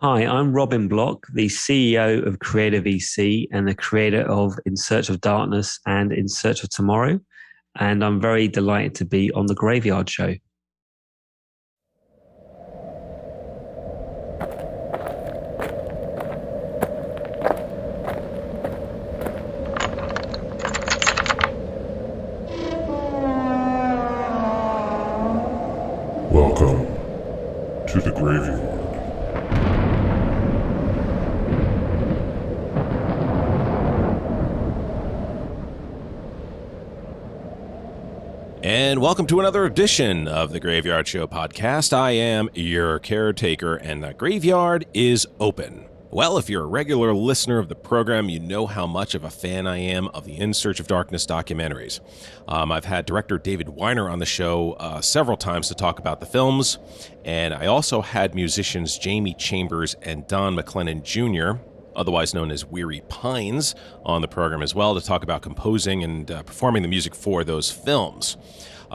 Hi, I'm Robin Block, the CEO of Creator VC and the creator of In Search of Darkness and In Search of Tomorrow. And I'm very delighted to be on The Graveyard Show. Welcome to the Graveyard. And welcome to another edition of the Graveyard Show podcast. I am your caretaker, and the graveyard is open. Well, if you're a regular listener of the program, you know how much of a fan I am of the In Search of Darkness documentaries. I've had director David Weiner on the show several times to talk about the films, and I also had musicians Jamie Chambers and Don McLennan Jr., otherwise known as Weary Pines, on the program as well to talk about composing and performing the music for those films.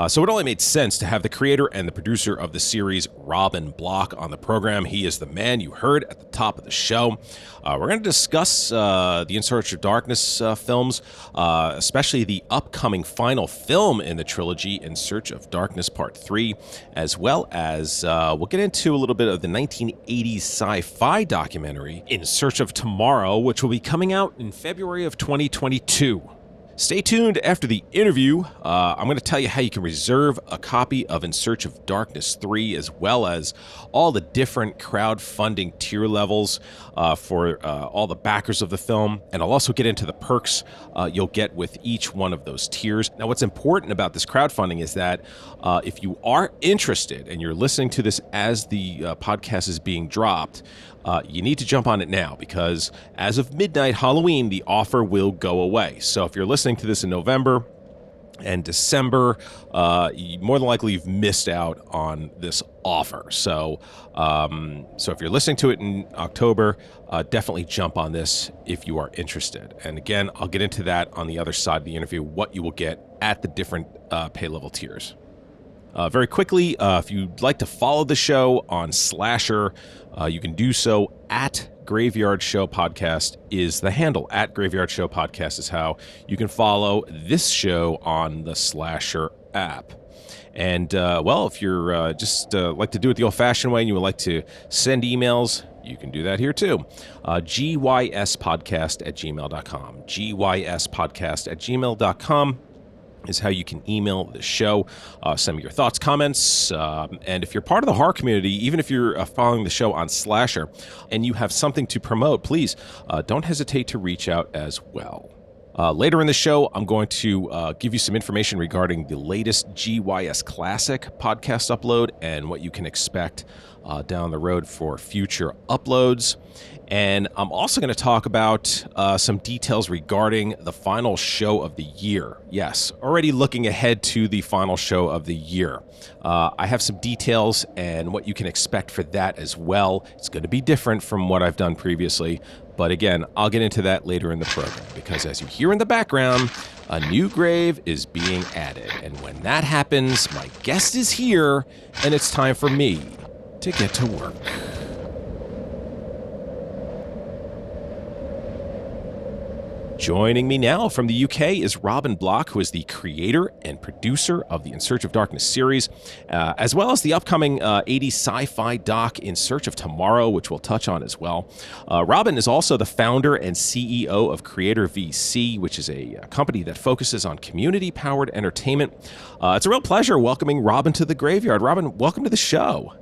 So it only made sense to have the creator and the producer of the series, Robin Block, on the program. He is the man you heard at the top of the show. We're going to discuss the In Search of Darkness films, especially the upcoming final film in the trilogy, In Search of Darkness Part 3, as well as we'll get into a little bit of the 1980s sci-fi documentary, In Search of Tomorrow, which will be coming out in February of 2022. Stay tuned after the interview. I'm going to tell you how you can reserve a copy of In Search of Darkness 3, as well as all the different crowdfunding tier levels for all the backers of the film. And I'll also get into the perks you'll get with each one of those tiers. Now, what's important about this crowdfunding is that if you are interested and you're listening to this as the podcast is being dropped, you need to jump on it now, because as of midnight Halloween, the offer will go away. So if you're listening to this in November and December, more than likely you've missed out on this offer. So if you're listening to it in October, definitely jump on this if you are interested. And again, I'll get into that on the other side of the interview, what you will get at the different pay level tiers. Very quickly, if you'd like to follow the show on Slasher, you can do so at Graveyard Show Podcast is the handle. At Graveyard Show Podcast is how you can follow this show on the Slasher app. And, if you're just like to do it the old-fashioned way and you would like to send emails, you can do that here too. gyspodcast@gmail.com. gyspodcast@gmail.com is how you can email the show. Send me your thoughts, comments, and if you're part of the horror community, even if you're following the show on Slasher and you have something to promote, please don't hesitate to reach out as well. Later in the show, I'm going to give you some information regarding the latest GYS Classic podcast upload and what you can expect down the road for future uploads. And I'm also going to talk about some details regarding the final show of the year. Yes, already looking ahead to the final show of the year. I have some details and what you can expect for that as well. It's going to be different from what I've done previously. But again, I'll get into that later in the program, because as you hear in the background, a new grave is being added. And when that happens, my guest is here, and it's time for me to get to work. Joining me now from the UK is Robin Block, who is the creator and producer of the In Search of Darkness series, as well as the upcoming 80s sci-fi doc In Search of Tomorrow, which we'll touch on as well. Robin is also the founder and CEO of Creator VC, which is a company that focuses on community-powered entertainment. It's a real pleasure welcoming Robin to the Graveyard. Robin, welcome to the show.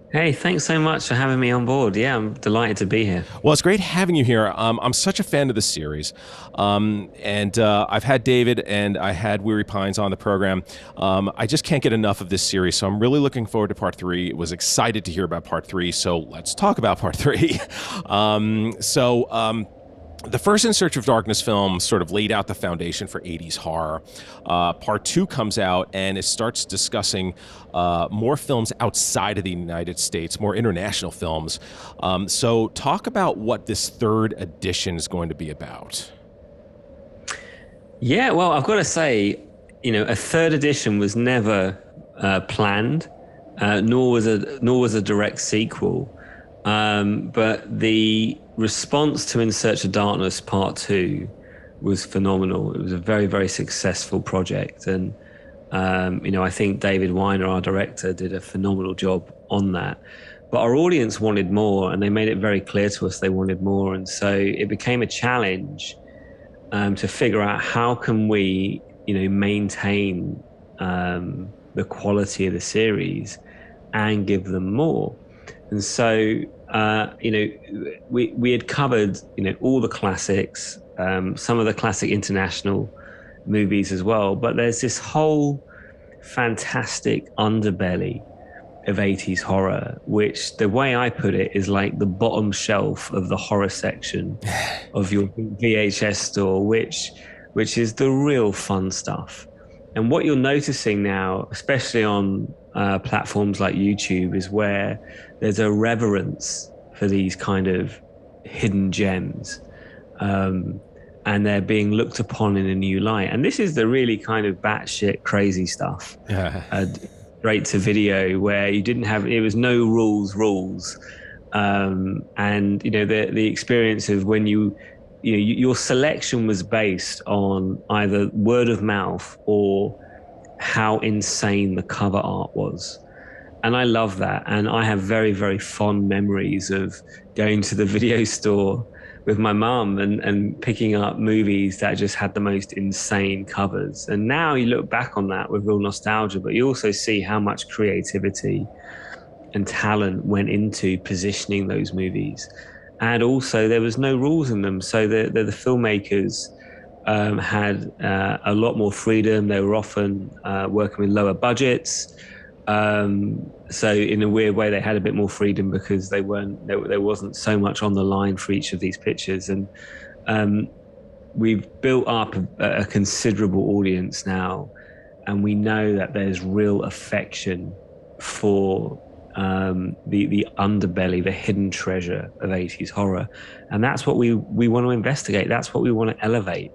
Hey, thanks so much for having me on board. Yeah, I'm delighted to be here. Well, it's great having you here. I'm such a fan of the series. And I've had David and I had Weary Pines on the program. I just can't get enough of this series, so I'm really looking forward to Part 3. Was excited to hear about Part 3, so let's talk about Part 3. The first In Search of Darkness film sort of laid out the foundation for 80s horror. Part 2 comes out and it starts discussing more films outside of the United States, more international films. So talk about what this third edition is going to be about. Yeah, well, I've got to say, a third edition was never planned, nor was a direct sequel. But the response to In Search of Darkness Part 2 was phenomenal. It was a very, very successful project. And, I think David Weiner, our director, did a phenomenal job on that. But our audience wanted more, and they made it very clear to us they wanted more. And so it became a challenge to figure out how can we, maintain the quality of the series and give them more. And so, we had covered, all the classics, some of the classic international movies as well. But there's this whole fantastic underbelly of 80s horror, which the way I put it is like the bottom shelf of the horror section of your VHS store, which is the real fun stuff. And what you're noticing now, especially on platforms like YouTube, is where there's a reverence for these kind of hidden gems. And they're being looked upon in a new light. And this is the really kind of batshit crazy stuff. Straight to video, where you didn't have, it was no rules. And, the experience of when your selection was based on either word of mouth or how insane the cover art was. And I love that. And I have very, very fond memories of going to the video store with my mum and picking up movies that just had the most insane covers. And now you look back on that with real nostalgia, but you also see how much creativity and talent went into positioning those movies. And also there was no rules in them. So the filmmakers had a lot more freedom. They were often working with lower budgets. So in a weird way, they had a bit more freedom because there wasn't so much on the line for each of these pictures. And we've built up a considerable audience now, and we know that there's real affection for the underbelly, the hidden treasure of 80s horror. And that's what we want to investigate. That's what we want to elevate.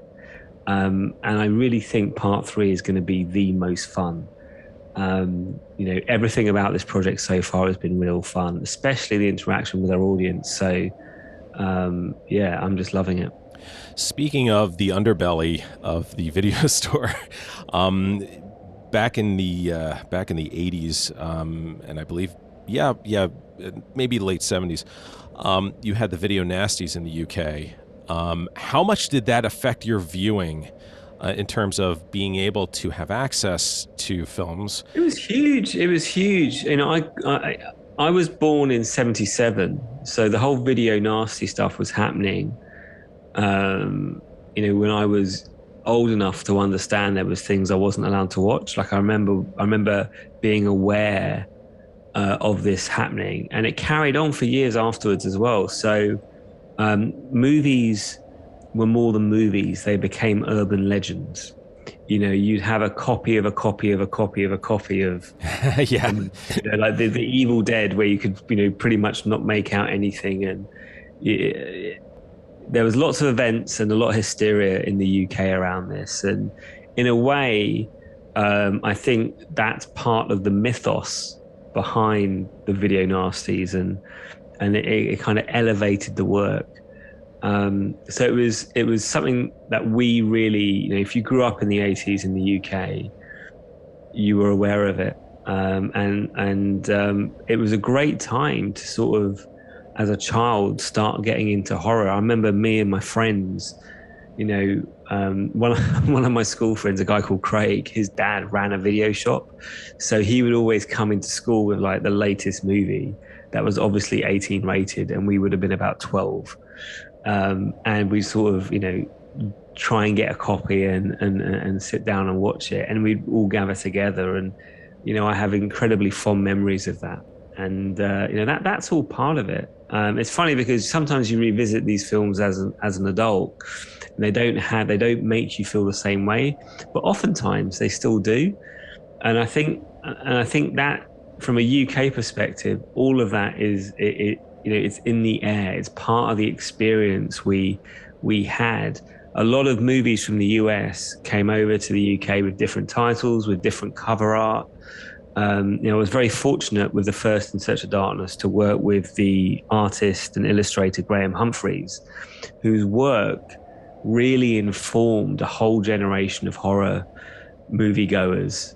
And I really think part 3 is going to be the most fun. Everything about this project so far has been real fun, especially the interaction with our audience. So, I'm just loving it. Speaking of the underbelly of the video store, back in the 80s, and I believe, maybe late 70s, you had the video nasties in the UK. How much did that affect your viewing? In terms of being able to have access to films? It was huge. I was born in 77, so the whole video nasty stuff was happening. When I was old enough to understand there was things I wasn't allowed to watch. Like I remember being aware of this happening, and it carried on for years afterwards as well. So movies were more than movies. They became urban legends. You'd have a copy of a copy of a copy of a copy of like the Evil Dead, where you could pretty much not make out anything. And there was lots of events and a lot of hysteria in the UK around this. And in a way, I think that's part of the mythos behind the video nasties, and it kind of elevated the work. So it was something that we really, if you grew up in the 80s in the UK, you were aware of it. And it was a great time to sort of, as a child, start getting into horror. I remember me and my friends, one of my school friends, a guy called Craig, his dad ran a video shop. So he would always come into school with like the latest movie that was obviously 18 rated, and we would have been about 12. And we sort of, try and get a copy and sit down and watch it. And we'd all gather together. And, I have incredibly fond memories of that. And, that's all part of it. It's funny because sometimes you revisit these films as an adult, and they don't make you feel the same way, but oftentimes they still do. And I think that from a UK perspective, all of that is, it's in the air. It's part of the experience we had. A lot of movies from the US came over to the UK with different titles, with different cover art. I was very fortunate with the first In Search of Darkness to work with the artist and illustrator Graham Humphreys, whose work really informed a whole generation of horror moviegoers.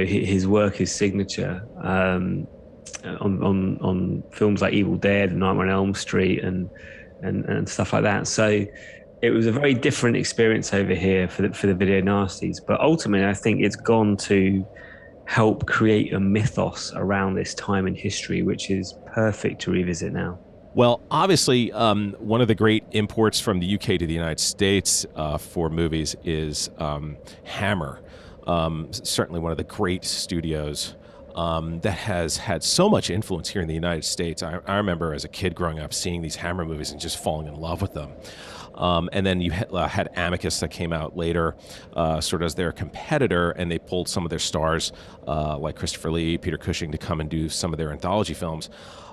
His work is signature on films like Evil Dead and Nightmare on Elm Street and stuff like that. So it was a very different experience over here for the Video Nasties. But ultimately, I think it's gone to help create a mythos around this time in history, which is perfect to revisit now. Well, obviously, one of the great imports from the UK to the United States for movies is Hammer. Certainly one of the great studios that has had so much influence here in the United States. I remember as a kid growing up seeing these Hammer movies and just falling in love with them. And then you had Amicus that came out later, sort of as their competitor, and they pulled some of their stars, like Christopher Lee, Peter Cushing, to come and do some of their anthology films.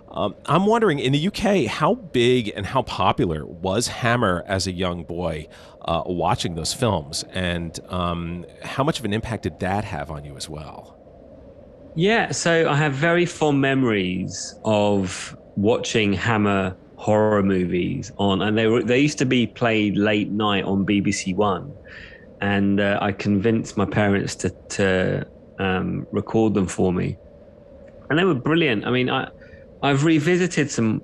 I'm wondering, in the UK, how big and how popular was Hammer as a young boy watching those films, and how much of an impact did that have on you as well? Yeah, so I have very fond memories of watching Hammer horror movies and they used to be played late night on BBC One, and I convinced my parents to record them for me, and they were brilliant. I mean, I've revisited some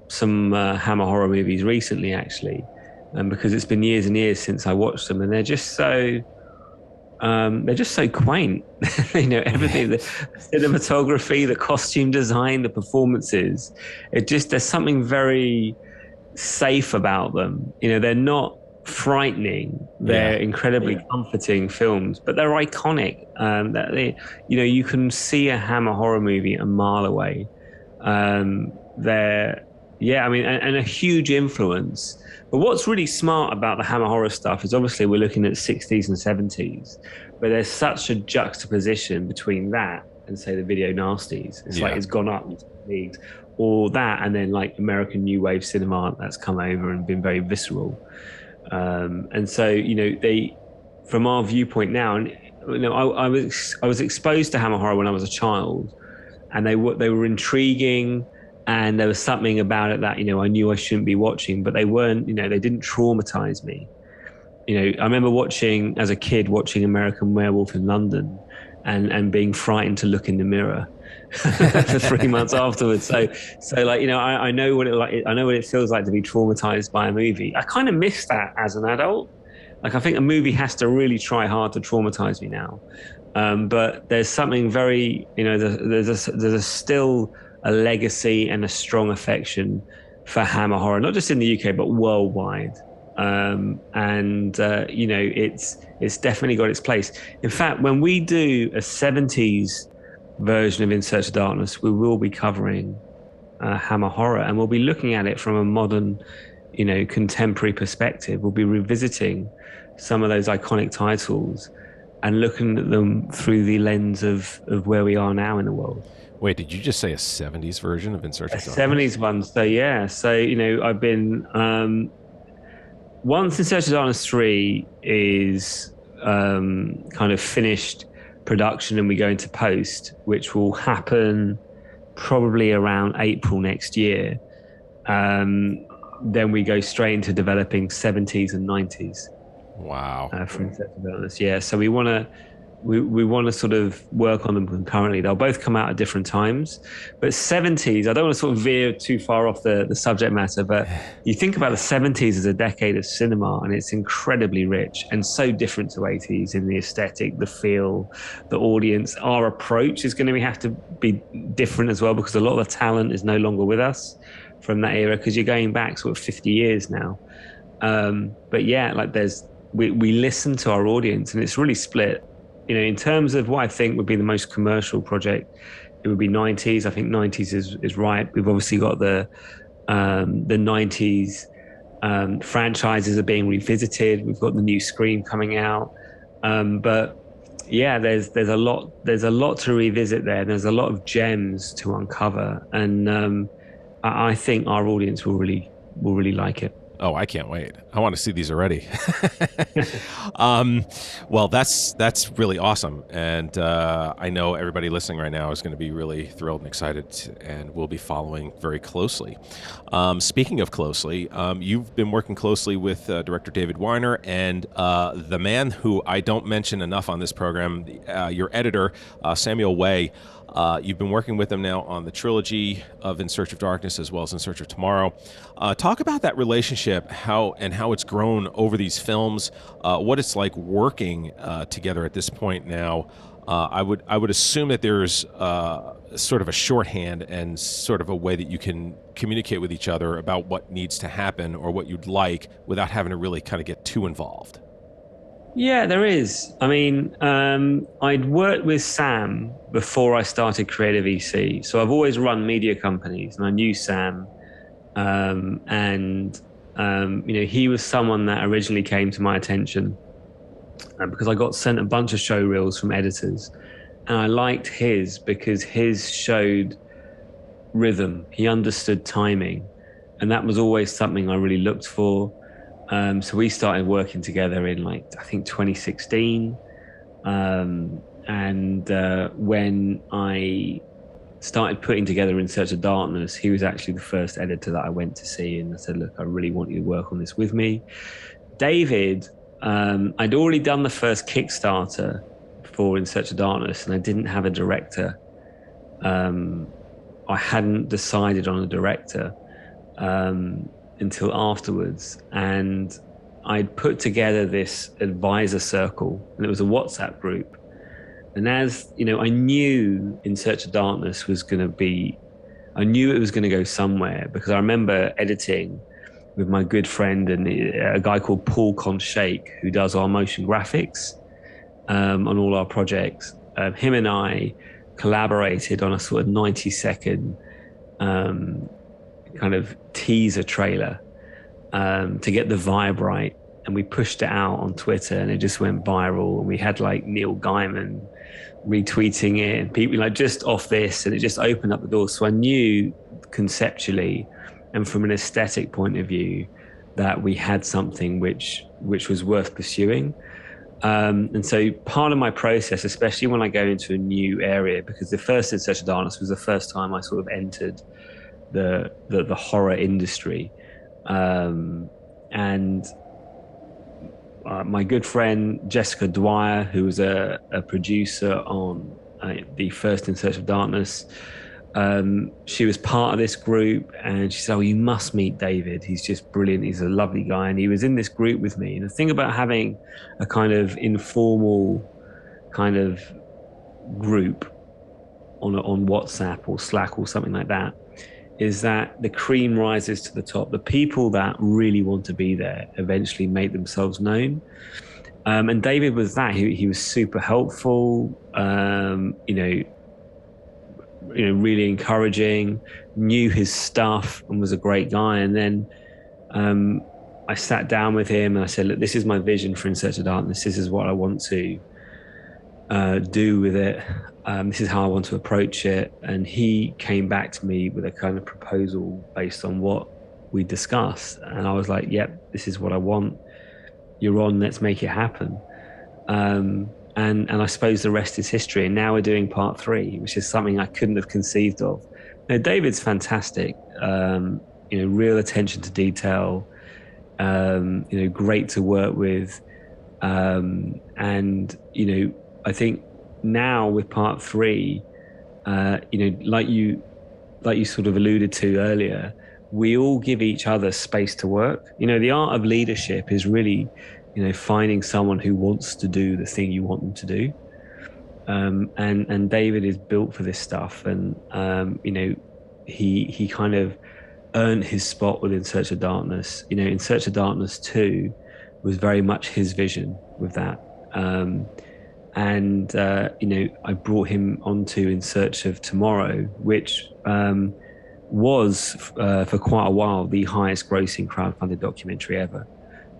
Hammer horror movies recently, actually, because it's been years and years since I watched them, and they're just so quaint. Everything, the cinematography, the costume design, the performances. There's something very safe about them. They're not frightening. They're incredibly comforting films, but they're iconic. You can see a Hammer horror movie a mile away. And a huge influence. But what's really smart about the Hammer horror stuff is obviously we're looking at 60s and 70s, but there's such a juxtaposition between that and, say, the Video Nasties. It's like it's gone up leagues, or that, and then like American New Wave cinema that's come over and been very visceral. And so, they, from our viewpoint now, and I was exposed to Hammer horror when I was a child, and they were intriguing. And there was something about it that, I knew I shouldn't be watching, but they weren't, they didn't traumatize me. I remember as a kid, watching American Werewolf in London and being frightened to look in the mirror for 3 months afterwards. So I know what it feels like to be traumatized by a movie. I kind of miss that as an adult. Like, I think a movie has to really try hard to traumatize me now. But there's something very, there's still a legacy and a strong affection for Hammer horror, not just in the UK, but worldwide. It's definitely got its place. In fact, when we do a 70s version of In Search of Darkness, we will be covering Hammer horror, and we'll be looking at it from a modern, contemporary perspective. We'll be revisiting some of those iconic titles and looking at them through the lens of where we are now in the world. Wait, did you just say a 70s version of In Search of Darkness? 70s one. So, yeah. So, I've been... once In Search of Darkness 3 is kind of finished production and we go into post, which will happen probably around April next year, then we go straight into developing 70s and 90s. Wow. For In Search of Darkness. Yeah. So we want to sort of work on them concurrently. They'll both come out at different times. But 70s, I don't want to sort of veer too far off the subject matter, but you think about the 70s as a decade of cinema, and it's incredibly rich and so different to 80s in the aesthetic, the feel, the audience. Our approach is going to have to be different as well, because a lot of the talent is no longer with us from that era, because you're going back sort of 50 years now. But yeah, like we listen to our audience, and it's really split. In terms of what I think would be the most commercial project, it would be 90s. I think 90s is right. We've obviously got the 90s franchises are being revisited. We've got the new Scream coming out. But yeah, there's a lot to revisit there. There's a lot of gems to uncover, and I think our audience will really like it. Oh, I can't wait. I want to see these already. Well, that's really awesome. And I know everybody listening right now is going to be really thrilled and excited, and we'll be following very closely. Speaking of closely, you've been working closely with director David Weiner and the man who I don't mention enough on this program, your editor, Samuel Way. You've been working with them now on the trilogy of In Search of Darkness as well as In Search of Tomorrow. Talk about that relationship, how it's grown over these films, what it's like working together at this point now. I would assume that there's sort of a shorthand and sort of a way that you can communicate with each other about what needs to happen or what you'd like without having to really kind of get too involved. Yeah, there is. I mean, I'd worked with Sam before I started Creative EC. So I've always run media companies, and I knew Sam. He was someone that originally came to my attention because I got sent a bunch of show reels from editors. And I liked his because his showed rhythm. He understood timing. And that was always something I really looked for. So we started working together in I think 2016. When I started putting together In Search of Darkness, he was actually the first editor that I went to see, and I said, look, I really want you to work on this with me. David, I'd already done the first Kickstarter for In Search of Darkness, and I didn't have a director. I hadn't decided on a director until afterwards, and I'd put together this advisor circle, and it was a WhatsApp group. And as you know, I knew In Search of Darkness was going to be, I knew it was going to go somewhere, because I remember editing with my good friend and a guy called Paul Conshake, who does our motion graphics on all our projects. Him and I collaborated on a sort of 90-second kind of teaser trailer to get the vibe right. And we pushed it out on Twitter, and it just went viral. And we had Neil Gaiman retweeting it, and people just off this, and it just opened up the door. So I knew conceptually and from an aesthetic point of view that we had something which was worth pursuing. And so part of my process, especially when I go into a new area, because the first In Search of Darkness was the first time I sort of entered the horror industry, my good friend Jessica Dwyer, who was a producer on the first In Search of Darkness, she was part of this group, and she said, "Oh, you must meet David. He's just brilliant. He's a lovely guy." And he was in this group with me. And the thing about having a kind of informal kind of group on WhatsApp or Slack or something like that is that the cream rises to the top. The people that really want to be there eventually make themselves known. And David was that. He was super helpful, really encouraging, knew his stuff, and was a great guy. And then I sat down with him and I said, look, this is my vision for In Search of Darkness. This is what I want to do with it. This is how I want to approach it. And he came back to me with a kind of proposal based on what we discussed. And I was like, yep, this is what I want. You're on, let's make it happen. And I suppose the rest is history. And now we're doing part 3, which is something I couldn't have conceived of. Now, David's fantastic. Real attention to detail. Great to work with. I think now with part 3, like you sort of alluded to earlier, we all give each other space to work. The art of leadership is really, finding someone who wants to do the thing you want them to do. And David is built for this stuff. And, he kind of earned his spot with In Search of Darkness. In Search of Darkness 2 was very much his vision with that. I brought him onto In Search of Tomorrow, which was for quite a while the highest grossing crowdfunded documentary ever.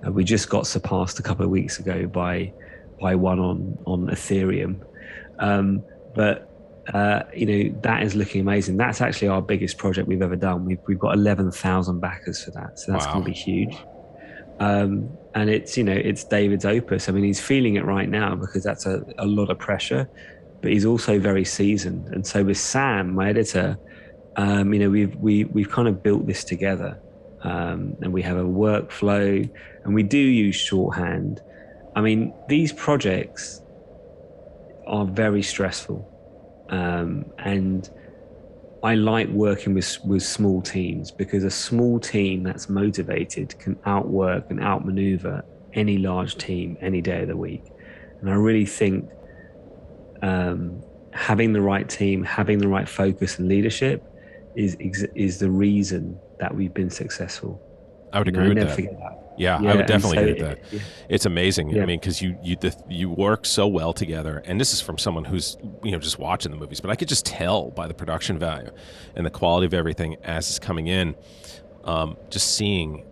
We just got surpassed a couple of weeks ago by one on Ethereum. That is looking amazing. That's actually our biggest project we've ever done. We've got 11,000 backers for that, so that's going to be huge. And it's David's opus. I mean, he's feeling it right now because that's a lot of pressure, but he's also very seasoned. And so with Sam, my editor, we've kind of built this together, and we have a workflow, and we do use shorthand. I mean, these projects are very stressful, and I like working with small teams, because a small team that's motivated can outwork and outmaneuver any large team any day of the week. And I really think having the right team, having the right focus and leadership is the reason that we've been successful. I would agree with that. Forget that. Yeah, I would definitely agree with that. Yeah. It's amazing. Yeah. I mean, because you work so well together, and this is from someone who's just watching the movies, but I could just tell by the production value and the quality of everything as it's coming in. Just seeing,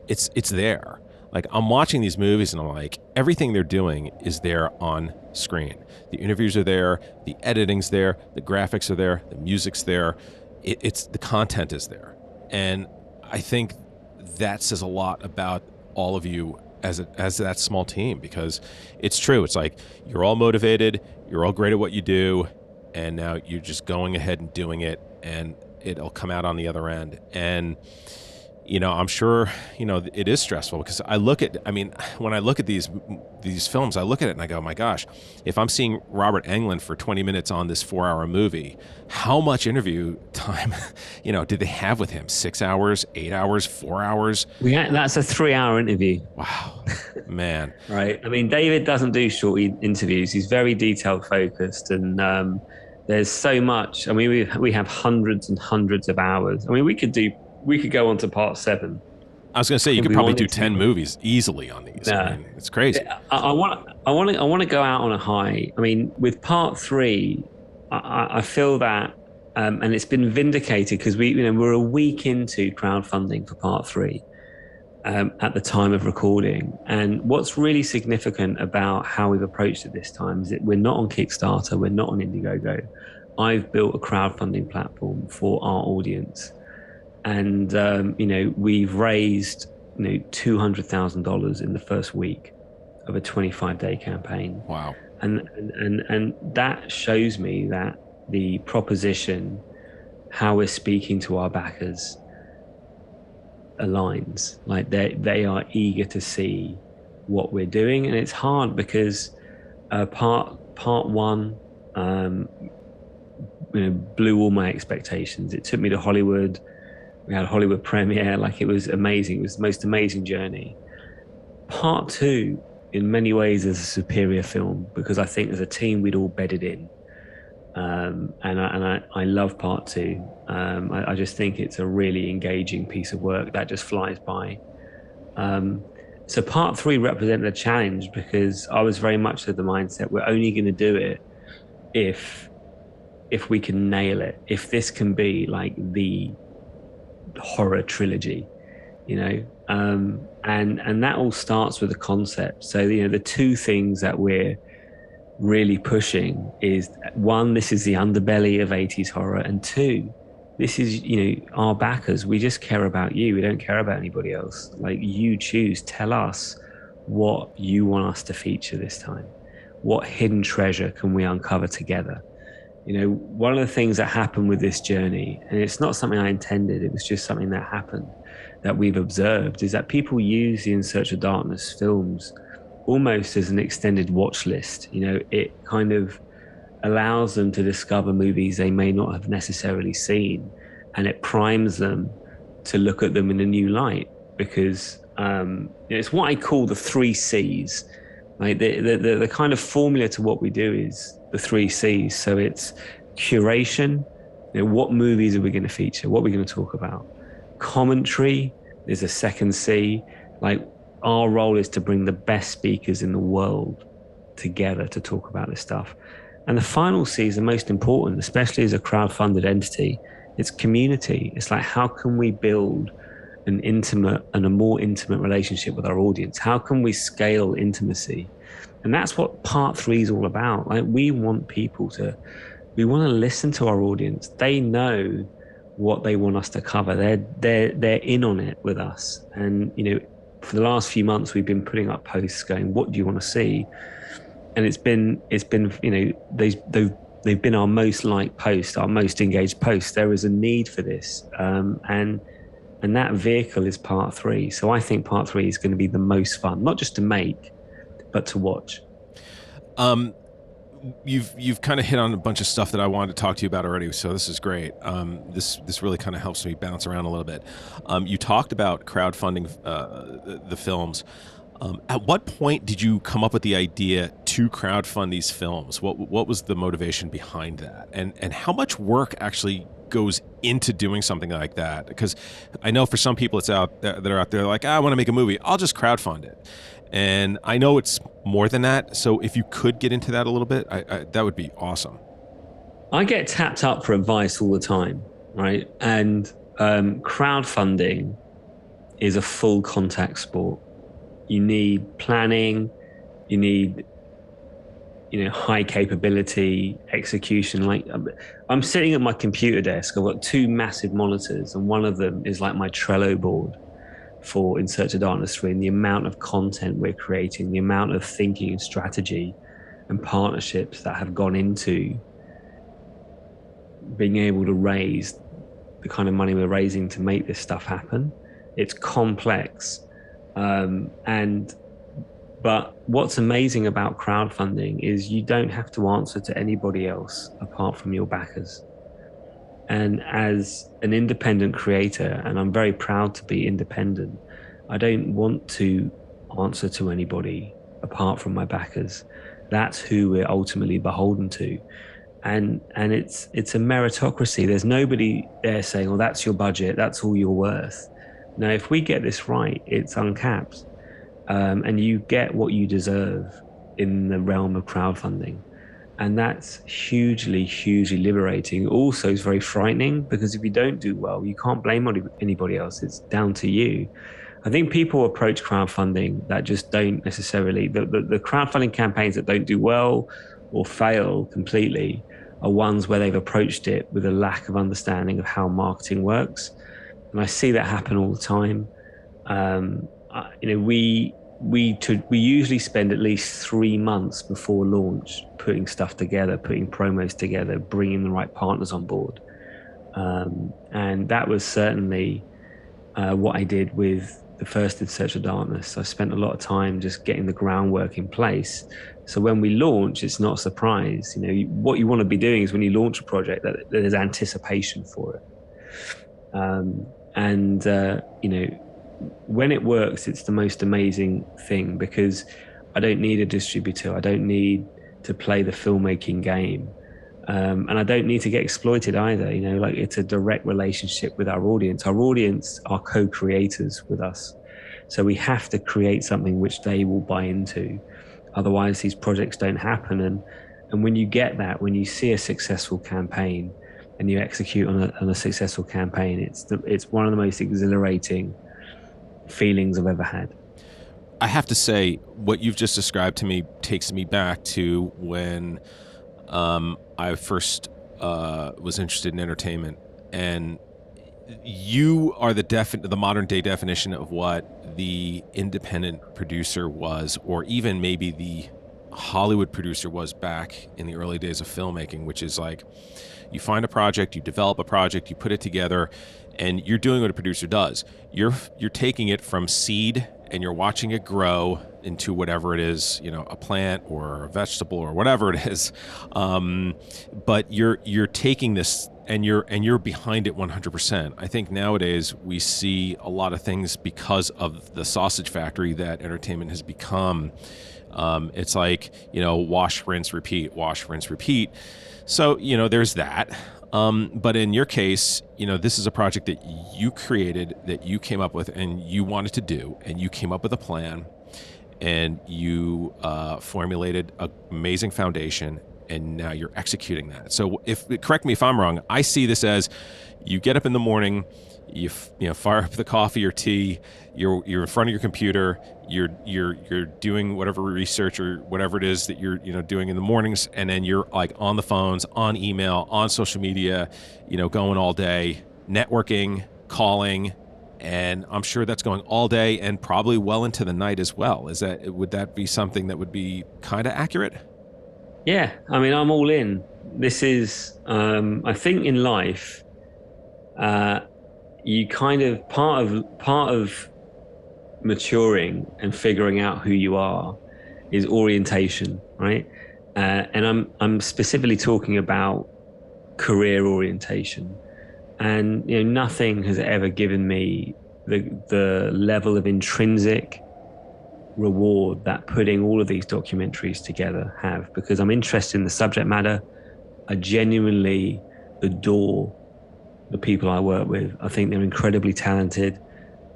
it's there. Like, I'm watching these movies and I'm like, everything they're doing is there on screen. The interviews are there, the editing's there, the graphics are there, the music's there. It's the content is there, and I think that says a lot about all of you as that small team, because it's true. It's like you're all motivated, you're all great at what you do, and now you're just going ahead and doing it, and it'll come out on the other end. And I'm sure it is stressful, because when I look at these films, I look at it and I go, my gosh, if I'm seeing Robert Englund for 20 minutes on this 4-hour movie, how much interview time did they have with him? 6 hours, 8 hours, 4 hours? That's a 3-hour interview. Wow, man. Right. I mean, David doesn't do short interviews. He's very detailed focused, and there's so much. I mean, we have hundreds and hundreds of hours. I mean, we could go on to part 7. I was going to say, you could probably do 10 movies easily on these. I mean, it's crazy. I want to go out on a high. I mean, with part 3, I feel that, and it's been vindicated, because we're a week into crowdfunding for part 3 at the time of recording. And what's really significant about how we've approached it this time is that we're not on Kickstarter, we're not on Indiegogo. I've built a crowdfunding platform for our audience. And, we've raised, $200,000 in the first week of a 25-day campaign. Wow. And that shows me that the proposition, how we're speaking to our backers, aligns. Like, they are eager to see what we're doing. And it's hard because part 1, blew all my expectations. It took me to Hollywood. We had a Hollywood premiere. Like, it was amazing. It was the most amazing journey. Part 2, in many ways, is a superior film, because I think as a team we'd all bedded in. And I love part 2. I just think it's a really engaging piece of work that just flies by. So part 3 represented a challenge, because I was very much of the mindset, we're only going to do it if we can nail it, if this can be like the horror trilogy, and that all starts with the concept. So the 2 things that we're really pushing is, 1, this is the underbelly of 80s horror, and 2, this is our backers. We just care about you. We don't care about anybody else. Like, you choose. Tell us what you want us to feature this time. What hidden treasure can we uncover together? One of the things that happened with this journey, and it's not something I intended, it was just something that happened, that we've observed, is that people use the In Search of Darkness films almost as an extended watch list. It kind of allows them to discover movies they may not have necessarily seen, and it primes them to look at them in a new light, because it's what I call the 3 C's. Like, the kind of formula to what we do is the 3 C's. So it's curation. What movies are we going to feature? What are we going to talk about? Commentary is a second C. Like, our role is to bring the best speakers in the world together to talk about this stuff. And the final C is the most important, especially as a crowdfunded entity. It's community. It's like, how can we build an intimate and a more intimate relationship with our audience? How can we scale intimacy? And that's what part 3 is all about. Like, we want to listen to our audience. They know what they want us to cover. They're in on it with us. And, for the last few months, we've been putting up posts going, what do you want to see? And it's been, they've been our most liked post, our most engaged post. There is a need for this. And that vehicle is part 3. So I think part 3 is going to be the most fun, not just to make, but to watch. You've kind of hit on a bunch of stuff that I wanted to talk to you about already, so this is great. This really kind of helps me bounce around a little bit. You talked about crowdfunding the films. At what point did you come up with the idea to crowdfund these films? What was the motivation behind that? And how much work actually goes into doing something like that? Because I know for some people that are out there like, I want to make a movie, I'll just crowdfund it. And I know it's more than that. So if you could get into that a little bit, that would be awesome. I get tapped up for advice all the time, right? And crowdfunding is a full contact sport. You need planning, you need, high capability, execution. Like I'm sitting at my computer desk, I've got 2 massive monitors, and one of them is like my Trello board for In Search of Darkness 3, and the amount of content we're creating, the amount of thinking and strategy and partnerships that have gone into being able to raise the kind of money we're raising to make this stuff happen. It's complex. But what's amazing about crowdfunding is you don't have to answer to anybody else apart from your backers. And as an independent creator, and I'm very proud to be independent, I don't want to answer to anybody apart from my backers. That's who we're ultimately beholden to. And it's a meritocracy. There's nobody there saying, well, that's your budget, that's all you're worth. No, if we get this right, it's uncapped. And you get what you deserve in the realm of crowdfunding. And that's hugely, hugely liberating. Also, it's very frightening, because if you don't do well, you can't blame anybody else. It's down to you. I think people approach crowdfunding that just don't necessarily, the crowdfunding campaigns that don't do well or fail completely are ones where they've approached it with a lack of understanding of how marketing works. And I see that happen all the time. We usually spend at least 3 months before launch putting stuff together, putting promos together, bringing the right partners on board. And that was certainly what I did with the first In Search of Darkness. I spent a lot of time just getting the groundwork in place. So when we launch, it's not a surprise. What you want to be doing is when you launch a project, that there's anticipation for it. When it works, it's the most amazing thing, because I don't need a distributor. I don't need to play the filmmaking game. And I don't need to get exploited either. It's a direct relationship with our audience. Our audience are co-creators with us. So we have to create something which they will buy into. Otherwise, these projects don't happen. And when you get that, when you see a successful campaign and you execute on a successful campaign, it's one of the most exhilarating feelings I've ever had. I have to say, what you've just described to me takes me back to when I first was interested in entertainment, and you are the modern day definition of what the independent producer was, or even maybe the Hollywood producer was back in the early days of filmmaking, which is like, you find a project, you develop a project, you put it together, and you're doing what a producer does. You're taking it from seed and you're watching it grow into whatever it is, a plant or a vegetable or whatever it is. But you're taking this and you're behind it 100%. I think nowadays we see a lot of things because of the sausage factory that entertainment has become. It's like, wash, rinse, repeat, wash, rinse, repeat. So, there's that. But in your case, this is a project that you created, that you came up with and you wanted to do, and you came up with a plan, and you formulated an amazing foundation, and now you're executing that. So correct me if I'm wrong, I see this as you get up in the morning, you fire up the coffee or tea, you're in front of your computer, you're doing whatever research or whatever it is that you're doing in the mornings, and then you're like on the phones, on email, on social media, going all day, networking, calling, and I'm sure that's going all day and probably well into the night as well. Would that be something that would be kind of accurate? Yeah, I mean, I'm all in. This is, I think, in life, you kind of part of maturing and figuring out who you are is orientation, right? And I'm specifically talking about career orientation. And nothing has ever given me the level of intrinsic reward that putting all of these documentaries together have, because I'm interested in the subject matter. I genuinely adore the people I work with. I think they're incredibly talented.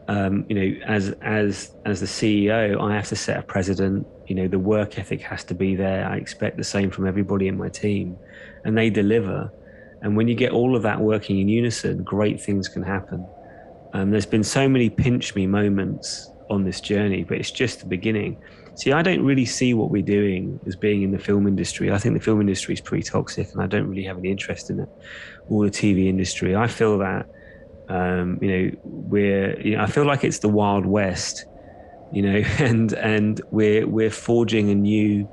As the CEO, I have to set a precedent. The work ethic has to be there. I expect the same from everybody in my team, and they deliver. And when you get all of that working in unison, great things can happen. There's been so many pinch me moments on this journey, but it's just the beginning. See, I don't really see what we're doing as being in the film industry. I think the film industry is pretty toxic, and I don't really have any interest in it, or the TV industry. I feel that I feel like it's the Wild West, and we're forging a new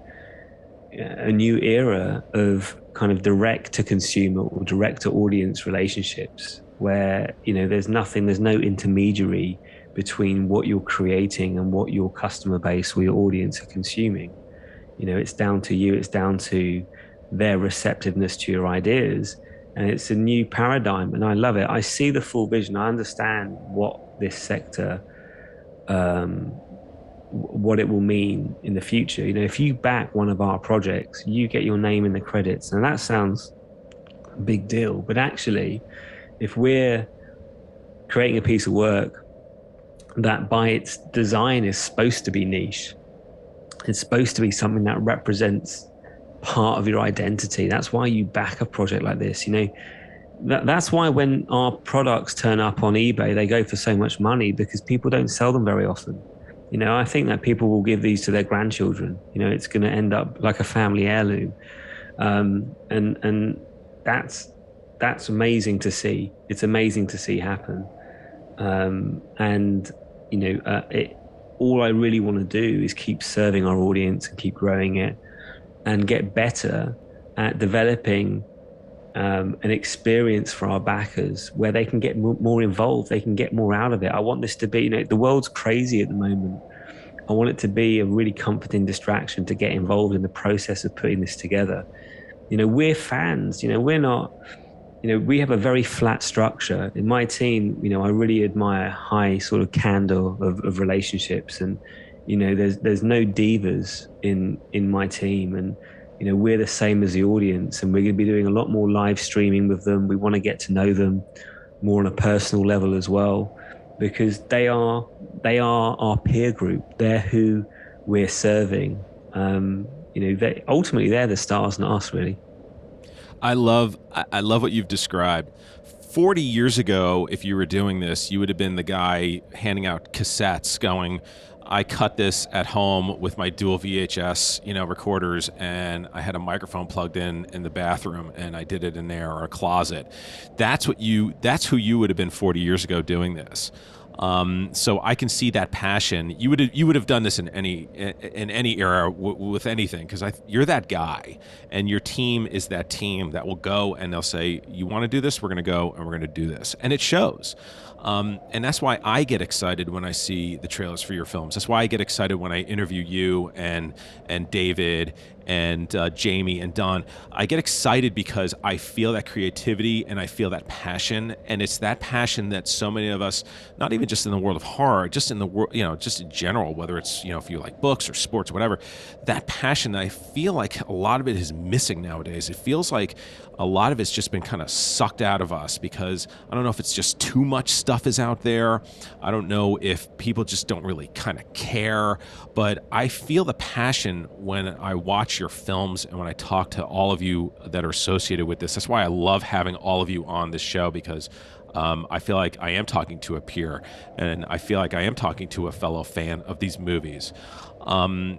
era of kind of direct to consumer or direct to audience relationships, where there's no intermediary between what you're creating and what your customer base or your audience are consuming. It's down to you. It's down to their receptiveness to your ideas. And it's a new paradigm, and I love it. I see the full vision. I understand what this sector, what it will mean in the future. If you back one of our projects, you get your name in the credits. And that sounds a big deal, but actually, if we're creating a piece of work that by its design is supposed to be niche, it's supposed to be something that represents part of your identity. That's why you back a project like this. That's why when our products turn up on eBay, they go for so much money, because people don't sell them very often. I think that people will give these to their grandchildren. It's going to end up like a family heirloom, and that's amazing to see. It's amazing to see happen, all I really want to do is keep serving our audience and keep growing it, and get better at developing an experience for our backers where they can get more involved, they can get more out of it. I want this to be, the world's crazy at the moment. I want it to be a really comforting distraction to get involved in the process of putting this together. We're fans, we're not, we have a very flat structure. In my team, I really admire high sort of candor of relationships, and there's no divas in my team, and we're the same as the audience, and we're going to be doing a lot more live streaming with them. We want to get to know them more on a personal level as well, because they are our peer group. They're who we're serving. Ultimately they're the stars, not us, really. I love what you've described. 40 years ago, if you were doing this, you would have been the guy handing out cassettes going, I cut this at home with my dual VHS, recorders, and I had a microphone plugged in the bathroom, and I did it in there, or a closet. That's who you would have been 40 years ago doing this. So I can see that passion. You would have done this in any era with anything, because you're that guy, and your team is that team that will go and they'll say, you want to do this? We're going to go and we're going to do this, and it shows. And that's why I get excited when I see the trailers for your films. That's why I get excited when I interview you and David and Jamie and Don. I get excited because I feel that creativity and I feel that passion, and it's that passion that so many of us, not even just in the world of horror, just in the world, just in general, whether it's, if you like books or sports or whatever, that passion, I feel like a lot of it is missing nowadays. It feels like a lot of it's just been kind of sucked out of us, because I don't know if it's just too much stuff is out there. I don't know if people just don't really kind of care, but I feel the passion when I watch your films and when I talk to all of you that are associated with this. That's why I love having all of you on this show, because I feel like I am talking to a peer, and I feel like I am talking to a fellow fan of these movies.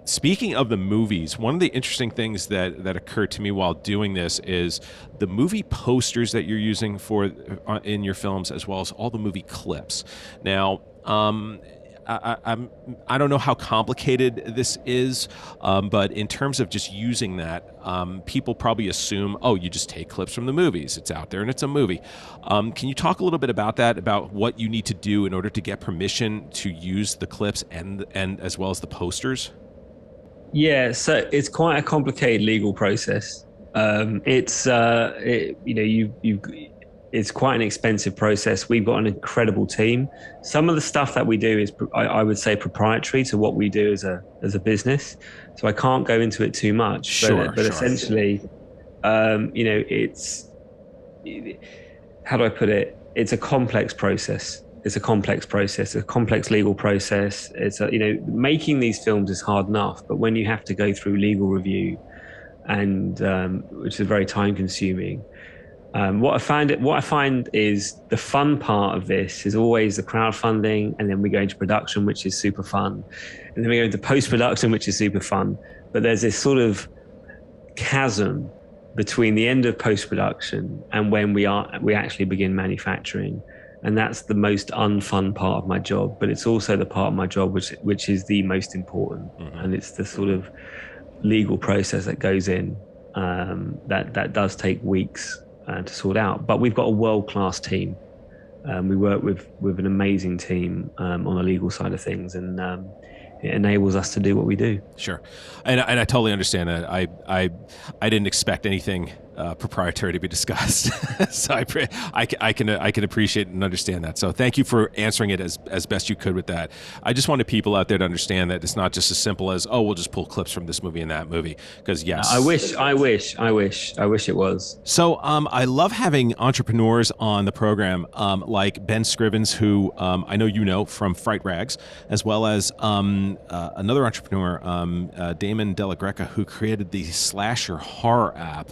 Speaking of the movies, one of the interesting things that occurred to me while doing this is the movie posters that you're using for in your films, as well as all the movie clips. Now, I don't know how complicated this is, but in terms of just using that, people probably assume, oh, you just take clips from the movies. It's out there and it's a movie. Can you talk a little bit about that, about what you need to do in order to get permission to use the clips and as well as the posters? Yeah, so it's quite a complicated legal process. It's quite an expensive process. We've got an incredible team. Some of the stuff that we do is, I would say, proprietary to what we do as a business. So I can't go into it too much. Sure. Essentially, it's, how do I put it? It's a complex process. It's a complex legal process. Making these films is hard enough, but when you have to go through legal review, and which is very time consuming. What I find is the fun part of this is always the crowdfunding, and then we go into production, which is super fun, and then we go into post-production, which is super fun. But there's this sort of chasm between the end of post-production and when we actually begin manufacturing, and that's the most unfun part of my job. But it's also the part of my job which is the most important, and it's the sort of legal process that goes in that does take weeks to sort out. But we've got a world-class team. We work with an amazing team on the legal side of things, and it enables us to do what we do. Sure, and I totally understand that. I didn't expect anything proprietary to be discussed, so I can appreciate and understand that. So thank you for answering it as best you could with that. I just wanted people out there to understand that it's not just as simple as, oh, we'll just pull clips from this movie and that movie. Because yes, I wish it was. So I love having entrepreneurs on the program, like Ben Scrivens, who I know you know from Fright Rags, as well as another entrepreneur, Damon Della Greca, who created the slasher horror app.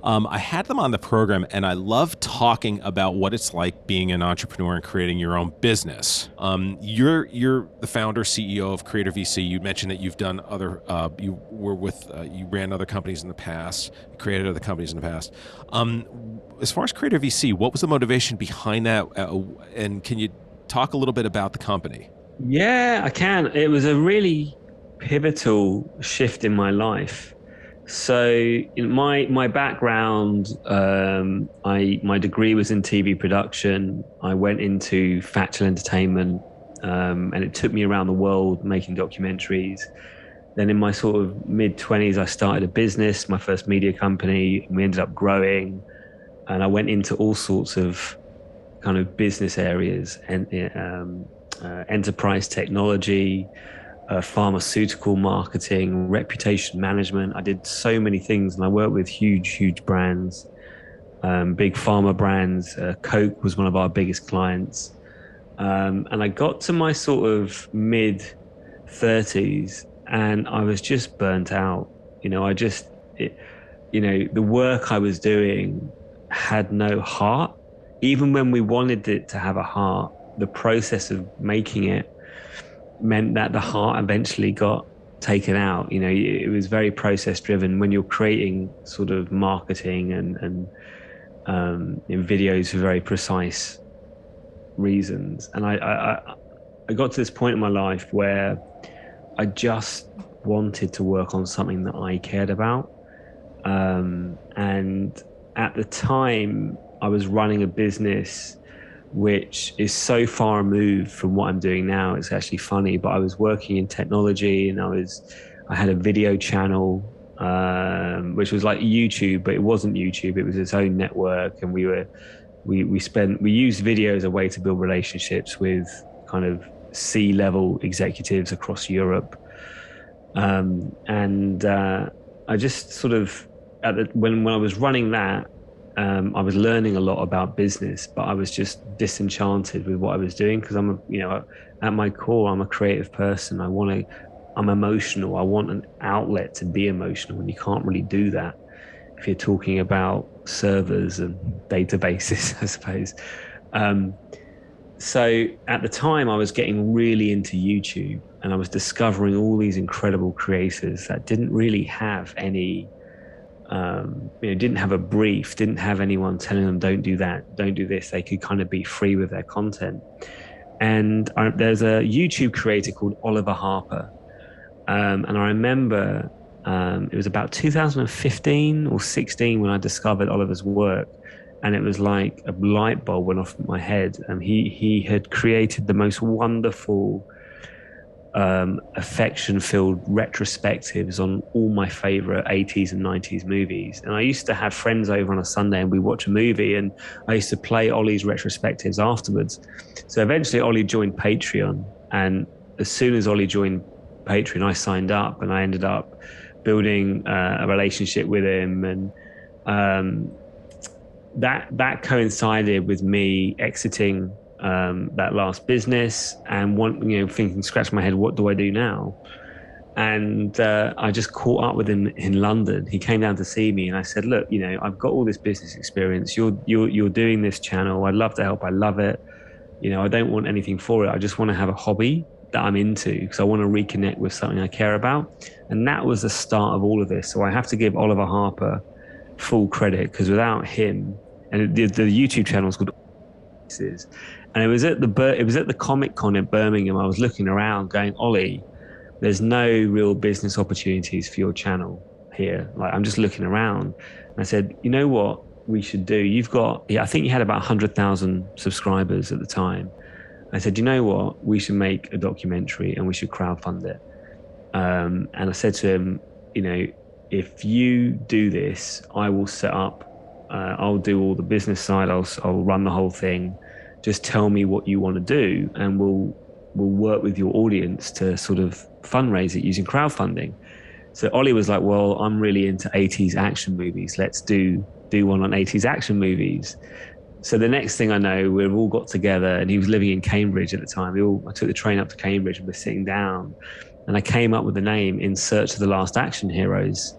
I had them on the program, and I love talking about what it's like being an entrepreneur and creating your own business. You're the founder, CEO of Creator VC. You mentioned that you've done other, you ran other companies in the past, you created other companies in the past. As far as Creator VC, what was the motivation behind that? And can you talk a little bit about the company? Yeah, I can. It was a really pivotal shift in my life. So in my background, my degree was in TV production. I went into factual entertainment, and it took me around the world making documentaries. Then in my sort of mid-20s, I started a business, my first media company, and we ended up growing. And I went into all sorts of kind of business areas, and enterprise technology, pharmaceutical marketing, reputation management. I did so many things, and I worked with huge brands, big pharma brands. Coke was one of our biggest clients. And I got to my sort of mid-30s, and I was just burnt out. The work I was doing had no heart. Even when we wanted it to have a heart, the process of making it meant that the heart eventually got taken out. It was very process driven. When you're creating sort of marketing and in videos for very precise reasons. And I got to this point in my life where I just wanted to work on something that I cared about. And at the time, I was running a business which is so far removed from what I'm doing now. It's actually funny, but I was working in technology, and I had a video channel, which was like YouTube, but it wasn't YouTube. It was its own network, and we used video as a way to build relationships with kind of C-level executives across Europe. I just sort of when I was running that, I was learning a lot about business, but I was just disenchanted with what I was doing, because at my core, I'm a creative person. I'm emotional. I want an outlet to be emotional, and you can't really do that if you're talking about servers and databases, I suppose. So at the time, I was getting really into YouTube, and I was discovering all these incredible creators that didn't really have any, didn't have a brief, didn't have anyone telling them, don't do that, don't do this. They could kind of be free with their content. And there's a YouTube creator called Oliver Harper. And I remember it was about 2015 or 16 when I discovered Oliver's work. And it was like a light bulb went off in my head. And he had created the most wonderful, affection-filled retrospectives on all my favorite 80s and 90s movies. And I used to have friends over on a Sunday and we watch a movie, and I used to play Ollie's retrospectives afterwards. So eventually Ollie joined Patreon, and as soon as Ollie joined Patreon, I signed up, and I ended up building a relationship with him. And that coincided with me exiting that last business and thinking, scratching my head, what do I do now? And I just caught up with him in London. He came down to see me, and I said, look, I've got all this business experience. You're doing this channel. I'd love to help. I love it. I don't want anything for it. I just want to have a hobby that I'm into, because I want to reconnect with something I care about. And that was the start of all of this. So I have to give Oliver Harper full credit, because without him, and the YouTube channel is called and it was at the Comic-Con in Birmingham. I was looking around going, Ollie, there's no real business opportunities for your channel here. Like, I'm just looking around. And I said, you know what we should do? I think you had about 100,000 subscribers at the time. I said, you know what? We should make a documentary and we should crowdfund it. And I said to him, if you do this, I will set up, I'll do all the business side. I'll run the whole thing. Just tell me what you want to do, and we'll work with your audience to sort of fundraise it using crowdfunding. So Ollie was like, well, I'm really into 80s action movies. Let's do one on 80s action movies. So the next thing I know, we've all got together, and he was living in Cambridge at the time. I took the train up to Cambridge, and we're sitting down, and I came up with the name In Search of the Last Action Heroes.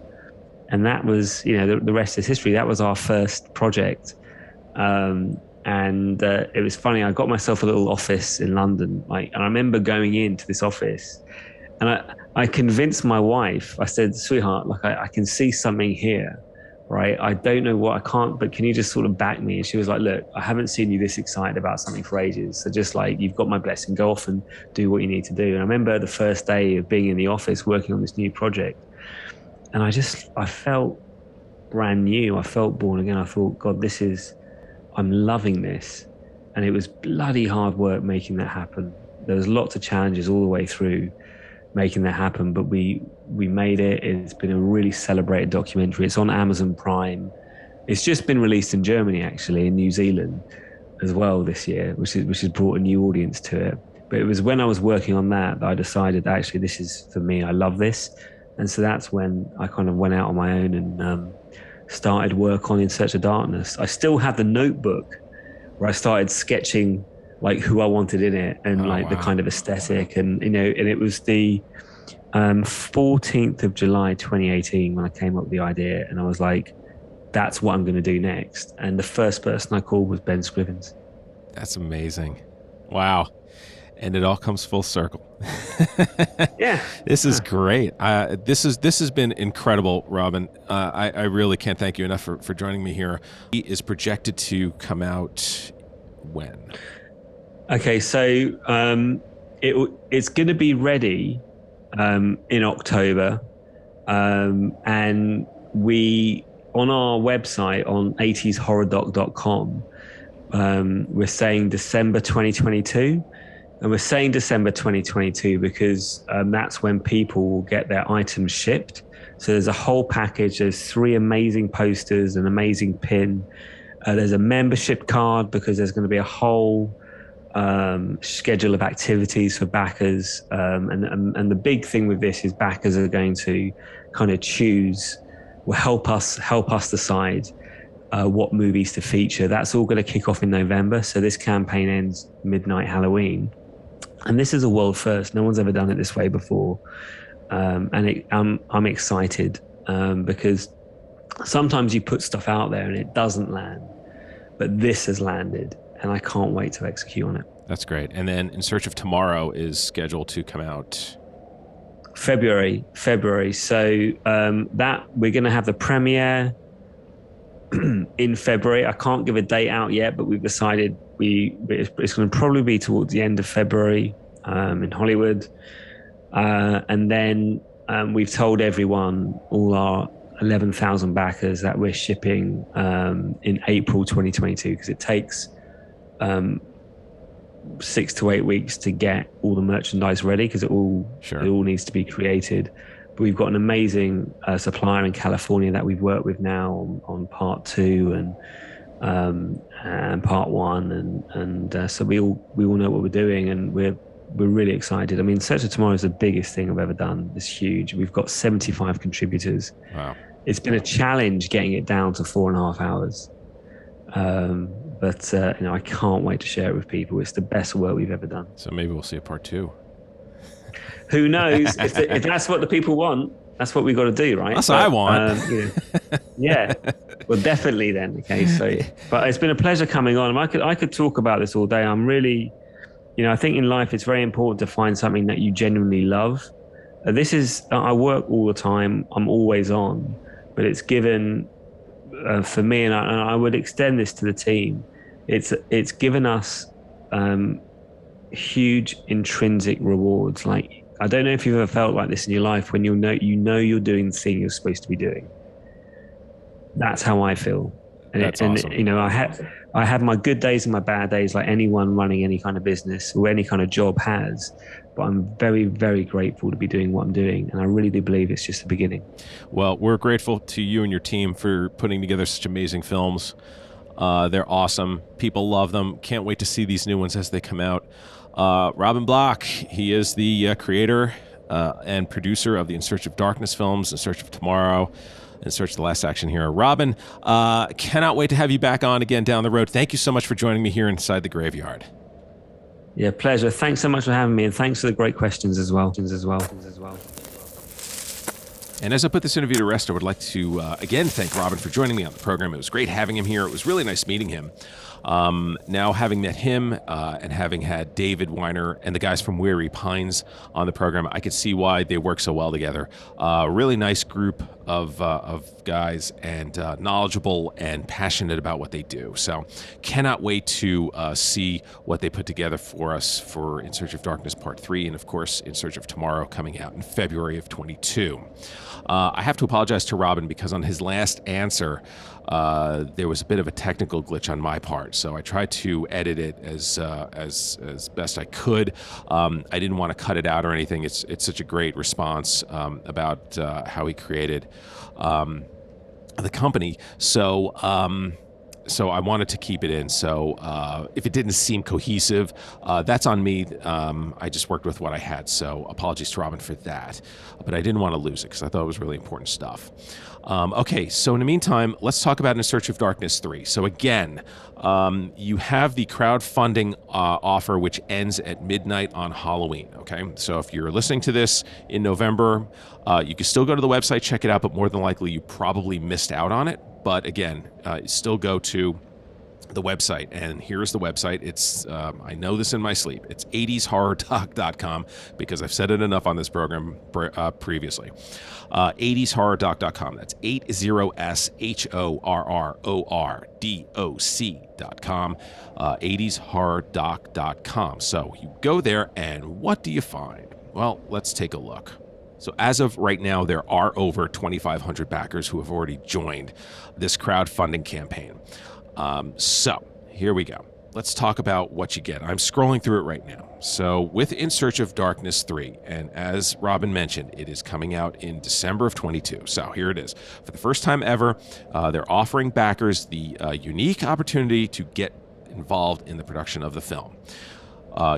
And that was, the rest is history. That was our first project. And it was funny. I got myself a little office in London, and I remember going into this office, and I convinced my wife. I said, sweetheart, I can see something here, right? I don't know what, I can't, but can you just sort of back me? And she was like, look, I haven't seen you this excited about something for ages. So just you've got my blessing, go off and do what you need to do. And I remember the first day of being in the office working on this new project, and I felt brand new. I felt born again. I thought, God, I'm loving this. And it was bloody hard work making that happen. There was lots of challenges all the way through making that happen, but we made it. It's been a really celebrated documentary. It's on Amazon Prime. It's just been released in Germany, actually, in New Zealand as well this year, which has brought a new audience to it. But it was when I was working on that I decided, actually, this is for me. I love this. And so that's when I kind of went out on my own and started work on In Search of Darkness. I still have the notebook where I started sketching who I wanted in it and the kind of aesthetic. And, and it was the 14th of July, 2018 when I came up with the idea, and I was like, that's what I'm going to do next. And the first person I called was Ben Scrivens. That's amazing. Wow. And it all comes full circle. Yeah. This is great. This has been incredible, Robin. I really can't thank you enough for joining me here. It is projected to come out when? Okay, so it's going to be ready in October. And we, on our website, on 80shorrordoc.com, we're saying December 2022. And we're saying December 2022 because that's when people will get their items shipped. So there's a whole package. There's 3 amazing posters, an amazing pin. There's a membership card because there's going to be a whole schedule of activities for backers. And the big thing with this is backers are going to kind of help us decide what movies to feature. That's all going to kick off in November. So this campaign ends midnight Halloween. And this is a world first. No one's ever done it this way before. I'm excited because sometimes you put stuff out there and it doesn't land, but this has landed. and I can't wait to execute on it. That's great. And then In Search of Tomorrow is scheduled to come out February. So that we're going to have the premiere in February. I can't give a date out yet, but we've decided it's going to probably be towards the end of February in Hollywood. And then we've told everyone, all our 11,000 backers, that we're shipping in April 2022, because it takes 6 to 8 weeks to get all the merchandise ready, because it all needs to be created. But we've got an amazing supplier in California that we've worked with now on part 2 and part 1, and so we all know what we're doing, and we're really excited. I mean, Search of Tomorrow is the biggest thing I've ever done. It's huge. We've got 75 contributors. Wow. It's been a challenge getting it down to 4.5 hours. But I can't wait to share it with people. It's the best work we've ever done. So maybe we'll see a part 2. Who knows? if that's what the people want, that's what we've got to do, right? That's what I want. Yeah. Well, definitely then. Okay. So, but it's been a pleasure coming on. I could talk about this all day. I'm really, I think in life it's very important to find something that you genuinely love. I work all the time. I'm always on, but it's given for me, and I would extend this to the team. It's given us huge intrinsic rewards. Like, I don't know if you've ever felt like this in your life, when you know you're doing the thing you're supposed to be doing. That's how I feel. That's awesome. I have my good days and my bad days, like anyone running any kind of business or any kind of job has. But I'm very, very grateful to be doing what I'm doing, and I really do believe it's just the beginning. Well, we're grateful to you and your team for putting together such amazing films. They're awesome. People love them. Can't wait to see these new ones as they come out. Robin Block, he is the creator and producer of the In Search of Darkness films, In Search of Tomorrow, In Search of the Last Action Hero. Robin, cannot wait to have you back on again down the road. Thank you so much for joining me here inside the Graveyard. Yeah, pleasure. Thanks so much for having me, and thanks for the great questions as well. And as I put this interview to rest, I would like to again thank Robin for joining me on the program. It was great having him here. It was really nice meeting him. Now, having met him and having had David Weiner and the guys from Weary Pines on the program, I could see why they work so well together. Really nice group of guys, and knowledgeable and passionate about what they do. So cannot wait to see what they put together for us for In Search of Darkness Part 3, and of course In Search of Tomorrow, coming out in February of 22. I have to apologize to Robin, because on his last answer, there was a bit of a technical glitch on my part, so I tried to edit it as best I could. I didn't want to cut it out or anything. It's such a great response about how he created the company. So I wanted to keep it in. So if it didn't seem cohesive, that's on me. I just worked with what I had. So apologies to Robin for that. But I didn't want to lose it, because I thought it was really important stuff. Okay, so in the meantime, let's talk about In Search of Darkness 3. So again, you have the crowdfunding offer, which ends at midnight on Halloween. Okay, so if you're listening to this in November, you can still go to the website, check it out, but more than likely you probably missed out on it. But again, still go to the website, and here's the website. It's I know this in my sleep. It's 80shorrordoc.com, because I've said it enough on this program previously. 80shorrordoc.com. That's 80shorrordoc.com. 80shorrordoc.com. So you go there, and what do you find? Well, let's take a look. So as of right now, there are over 2,500 backers who have already joined this crowdfunding campaign. So here we go. Let's talk about what you get. I'm scrolling through it right now. So with In Search of Darkness 3, and as Robin mentioned, it is coming out in December of 22. So here it is. For the first time ever, they're offering backers the unique opportunity to get involved in the production of the film.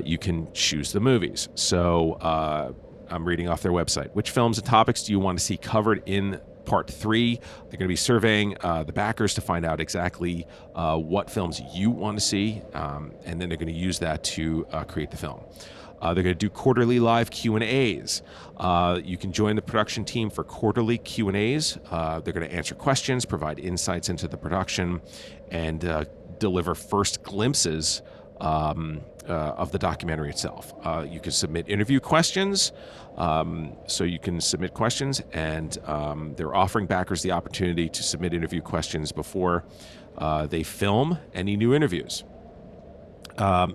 You can choose the movies. So I'm reading off their website. Which films and topics do you want to see covered in Part 3? They're going to be surveying the backers to find out exactly what films you want to see, and then they're going to use that to create the film. They're going to do quarterly live Q&As. You can join the production team for quarterly Q&As. They're going to answer questions, provide insights into the production, and deliver first glimpses of the documentary itself. You can submit interview questions, so you can submit questions, and they're offering backers the opportunity to submit interview questions before they film any new interviews.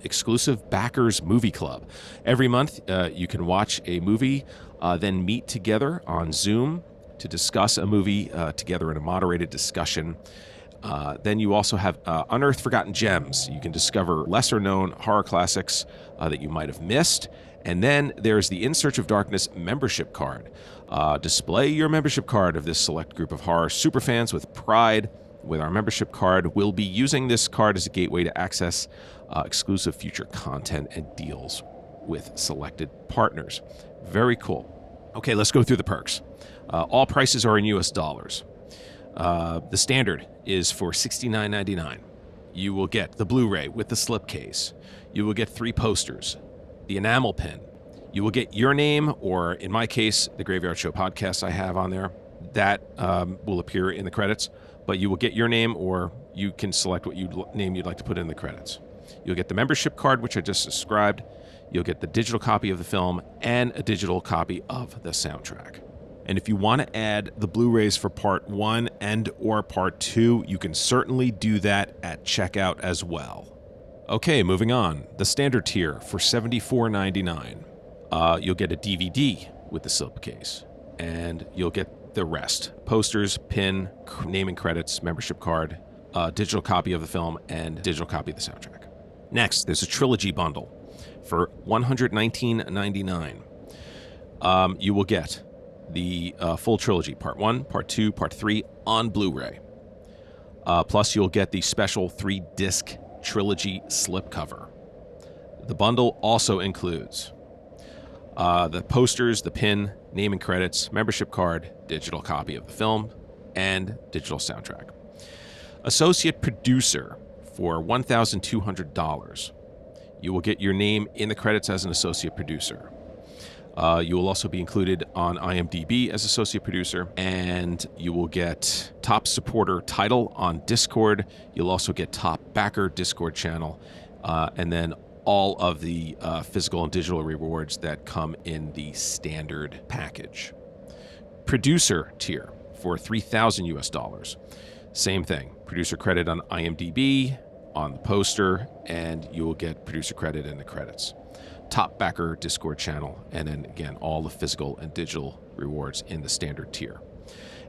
Exclusive Backers Movie Club. Every month, you can watch a movie, then meet together on Zoom to discuss a movie together in a moderated discussion. Then you also have Unearthed Forgotten Gems. You can discover lesser-known horror classics that you might have missed. And then there's the In Search of Darkness membership card. Display your membership card of this select group of horror superfans with pride. With our membership card, we'll be using this card as a gateway to access exclusive future content and deals with selected partners. Very cool. Okay, let's go through the perks. All prices are in US dollars. The standard is for $69.99. You will get the Blu-ray with the slipcase. You will get 3 posters, the enamel pin. You will get your name, or in my case, the Graveyard Show podcast I have on there. That will appear in the credits, but you will get your name, or you can select what name you'd like to put in the credits. You'll get the membership card, which I just described. You'll get the digital copy of the film and a digital copy of the soundtrack. And if you want to add the Blu-rays for Part 1 and or Part 2, you can certainly do that at checkout as well. Okay, moving on. The standard tier for $74.99. You'll get a DVD with the slipcase, and you'll get the rest. Posters, pin, name and credits, membership card, digital copy of the film, and digital copy of the soundtrack. Next, there's a trilogy bundle for $119.99. You will get the full trilogy, Part 1, Part 2, Part 3 on Blu-ray. Plus, you'll get the special 3-disc trilogy slipcover. The bundle also includes the posters, the pin, name and credits, membership card, digital copy of the film, and digital soundtrack. Associate producer for $1,200. You will get your name in the credits as an associate producer. You will also be included on IMDb as associate producer, and you will get top supporter title on Discord. You'll also get top backer Discord channel, and then all of the physical and digital rewards that come in the standard package. Producer tier for $3,000. Same thing. Producer credit on IMDb, on the poster, and you will get producer credit in the credits. Top backer Discord channel, and then again, all the physical and digital rewards in the standard tier.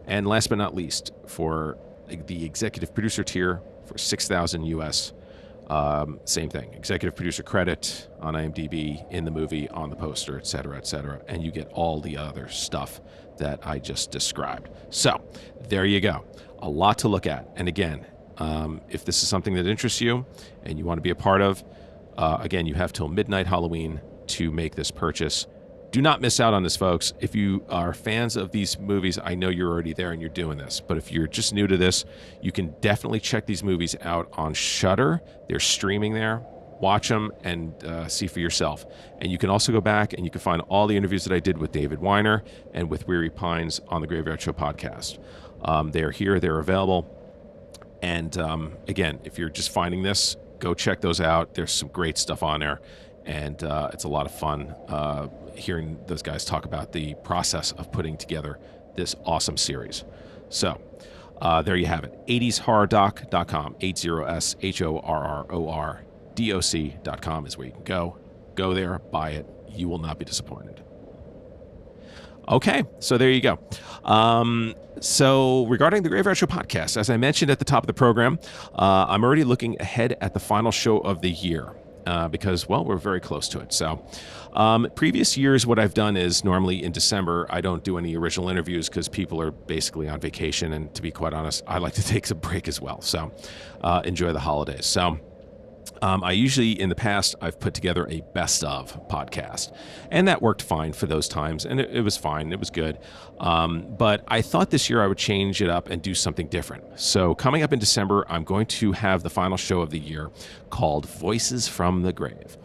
And last but not least, for the executive producer tier for $6,000 US, same thing. Executive producer credit on IMDb, in the movie, on the poster, etc., etc., and you get all the other stuff that I just described. So there you go. A lot to look at. And again, if this is something that interests you and you want to be a part of, again, you have till midnight Halloween to make this purchase. Do not miss out on this, folks. If you are fans of these movies, I know you're already there and you're doing this. But if you're just new to this, you can definitely check these movies out on Shudder. They're streaming there. Watch them and see for yourself. And you can also go back and you can find all the interviews that I did with David Weiner and with Weary Pines on the Graveyard Show podcast. They're here. They're available. And again, if you're just finding this, go check those out. There's some great stuff on there, and it's a lot of fun hearing those guys talk about the process of putting together this awesome series. So there you have it. 80shorrordoc.com. 80shorrordoc.com is where you can go. Go there, buy it. You will not be disappointed. Okay, so there you go. So regarding the Graveyard Show podcast, as I mentioned at the top of the program, I'm already looking ahead at the final show of the year because, well, we're very close to it. So previous years, what I've done is normally in December, I don't do any original interviews because people are basically on vacation. And to be quite honest, I like to take a break as well. So enjoy the holidays. So I usually, in the past, I've put together a best of podcast, and that worked fine for those times, and it was fine. It was good. But I thought this year I would change it up and do something different. So coming up in December, I'm going to have the final show of the year called Voices from the Grave.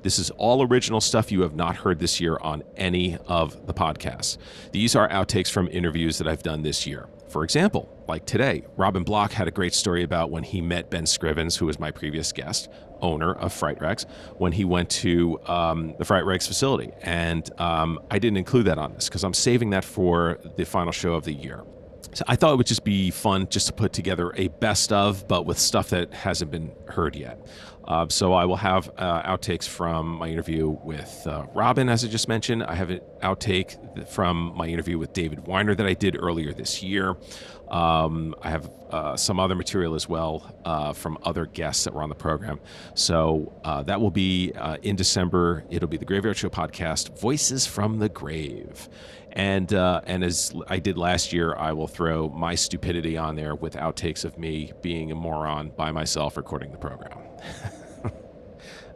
This is all original stuff you have not heard this year on any of the podcasts. These are outtakes from interviews that I've done this year. For example, like today, Robin Block had a great story about when he met Ben Scrivens, who was my previous guest, owner of Fright Rex, when he went to the Fright Rex facility. And I didn't include that on this because I'm saving that for the final show of the year. So I thought it would just be fun just to put together a best of, but with stuff that hasn't been heard yet. So I will have outtakes from my interview with Robin, as I just mentioned. I have an outtake from my interview with David Weiner that I did earlier this year. I have some other material as well from other guests that were on the program. So that will be in December. It'll be the Graveyard Show podcast, Voices from the Grave. And as I did last year, I will throw my stupidity on there with outtakes of me being a moron by myself recording the program.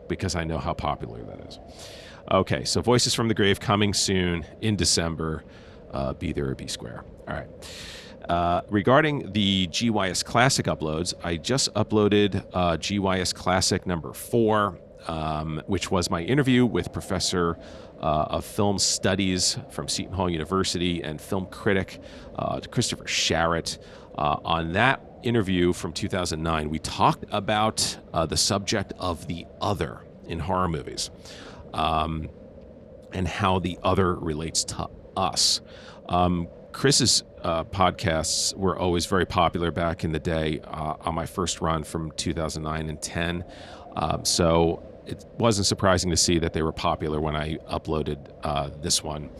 Because I know how popular that is. Okay, so Voices from the Grave coming soon in December. Be there or be square. All right. Regarding the GYS Classic uploads, I just uploaded GYS Classic number 4, which was my interview with Professor of Film Studies from Seton Hall University and film critic Christopher Sharrett. On that interview from 2009, we talked about the subject of the other in horror movies and how the other relates to us. Chris's podcasts were always very popular back in the day on my first run from 2009 and 10. So it wasn't surprising to see that they were popular when I uploaded this one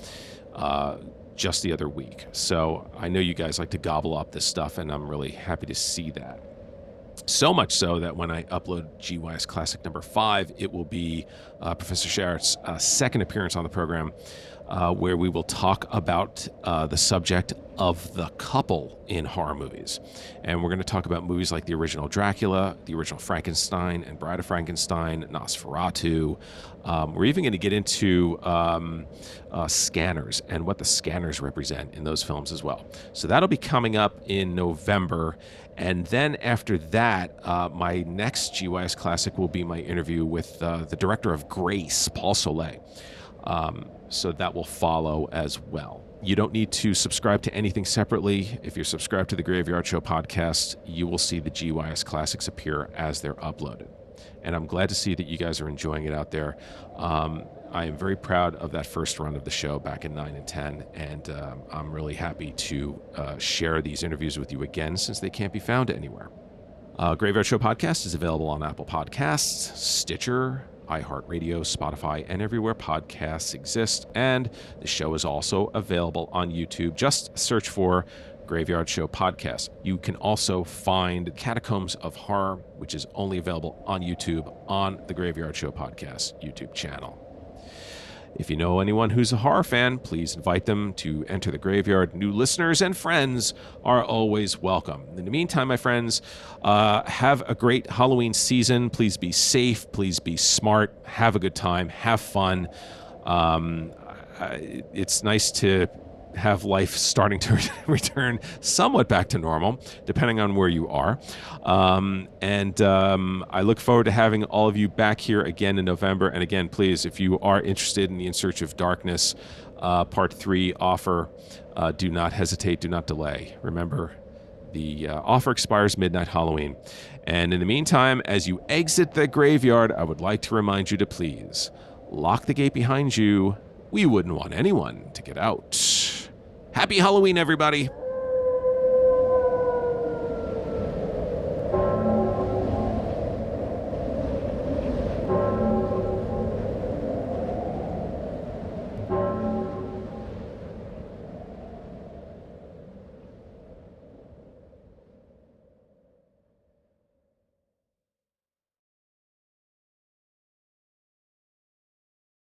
just the other week. So I know you guys like to gobble up this stuff, and I'm really happy to see that. So much so that when I upload GYS Classic number 5, it will be Professor Sharrett's second appearance on the program, where we will talk about the subject of the couple in horror movies. And we're going to talk about movies like the original Dracula, the original Frankenstein and Bride of Frankenstein, Nosferatu. We're even going to get into scanners and what the scanners represent in those films as well. So that'll be coming up in November. And then after that, my next GYS Classic will be my interview with the director of Grace, Paul Soleil. So that will follow as well. You don't need to subscribe to anything separately. If you're subscribed to the Graveyard Show podcast, you will see the GYS Classics appear as they're uploaded. And I'm glad to see that you guys are enjoying it out there. I am very proud of that first run of the show back in 9 and 10, and I'm really happy to share these interviews with you again since they can't be found anywhere. Graveyard Show podcast is available on Apple Podcasts, Stitcher, iHeartRadio, Spotify, and everywhere podcasts exist. And the show is also available on YouTube. Just search for Graveyard Show Podcast. You can also find Catacombs of Horror, which is only available on YouTube on the Graveyard Show Podcast YouTube channel. If you know anyone who's a horror fan, please invite them to enter the graveyard. New listeners and friends are always welcome. In the meantime, my friends, have a great Halloween season. Please be safe. Please be smart. Have a good time. Have fun. It's nice to have life starting to return somewhat back to normal, depending on where you are. I look forward to having all of you back here again in November. And again, please, if you are interested in the In Search of Darkness Part 3 offer, do not hesitate, do not delay. Remember, the offer expires midnight Halloween. And in the meantime, as you exit the graveyard, I would like to remind you to please lock the gate behind you. We wouldn't want anyone to get out. Happy Halloween, everybody.